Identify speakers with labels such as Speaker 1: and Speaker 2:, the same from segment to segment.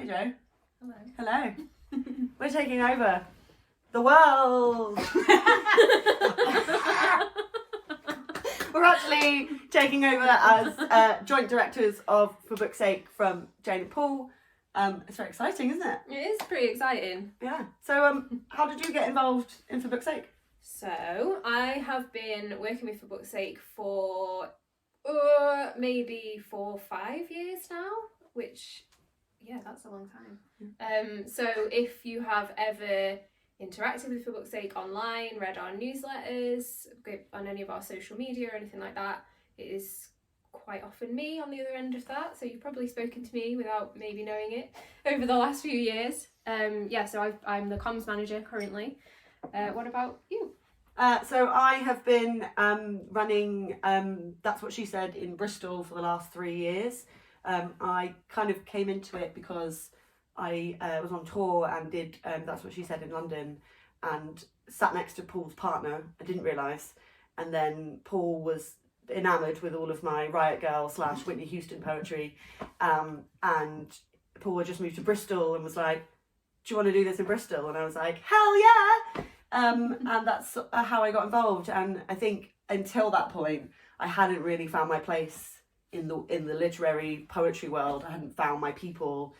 Speaker 1: Jo.
Speaker 2: Hello.
Speaker 1: Hello. We're taking over the world. We're actually taking over as joint directors of For Book's Sake from Jane and Paul. It's very exciting, isn't it?
Speaker 2: It is pretty exciting.
Speaker 1: Yeah. So how did you get involved in For Book's Sake?
Speaker 2: So I have been working with For Book's Sake for maybe 4 or 5 years now, which, yeah, that's a long time. So if you have ever interacted with For Book's Sake online, read our newsletters, on any of our social media or anything like that, it is quite often me on the other end of that. So you've probably spoken to me without maybe knowing it over the last few years. So I'm the comms manager currently. What about you?
Speaker 1: So I have been running That's What She Said in Bristol for the last 3 years. I kind of came into it because I was on tour and did That's What She Said in London and sat next to Paul's partner. I didn't realise. And then Paul was enamoured with all of my Riot Girl / Whitney Houston poetry. And Paul had just moved to Bristol and was like, do you want to do this in Bristol? And I was like, hell yeah! And that's how I got involved. And I think until that point, I hadn't really found my place in the literary poetry world. I hadn't found my people.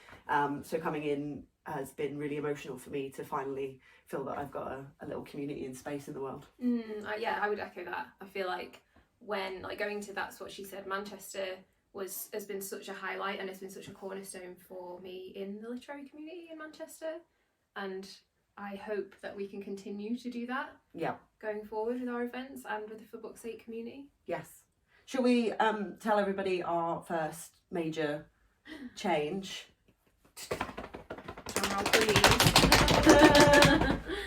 Speaker 1: So coming in has been really emotional for me to finally feel that I've got a little community and space in the world.
Speaker 2: Yeah, I would echo that. I feel like when going to That's What She Said Manchester has been such a highlight and has been such a cornerstone for me in the literary community in Manchester, and I hope that we can continue to do that going forward with our events and with the For Book's Sake community.
Speaker 1: Yes. Shall we tell everybody our first major change?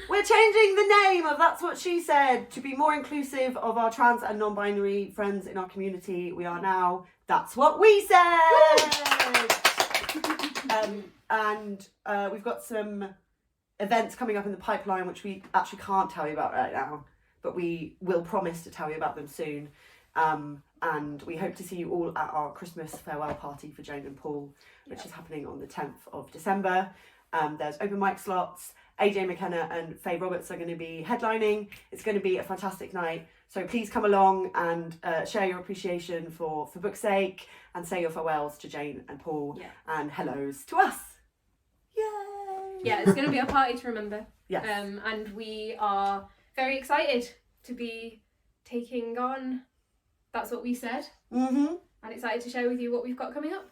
Speaker 1: We're changing the name of That's What She Said to be more inclusive of our trans and non-binary friends in our community. We are now That's What We Said! And we've got some events coming up in the pipeline which we actually can't tell you about right now, but we will promise to tell you about them soon. And we hope to see you all at our Christmas farewell party for Jane and Paul, which is happening on the 10th of December. There's open mic slots. AJ McKenna and Faye Roberts are going to be headlining. It's going to be a fantastic night. So please come along and share your appreciation for Book's Sake and say your farewells to Jane and Paul and hellos to us. Yay!
Speaker 2: Yeah, it's going to be a party to remember.
Speaker 1: Yes.
Speaker 2: And we are very excited to be taking on That's What We Said.
Speaker 1: Mm-hmm.
Speaker 2: And excited to share with you what we've got coming up.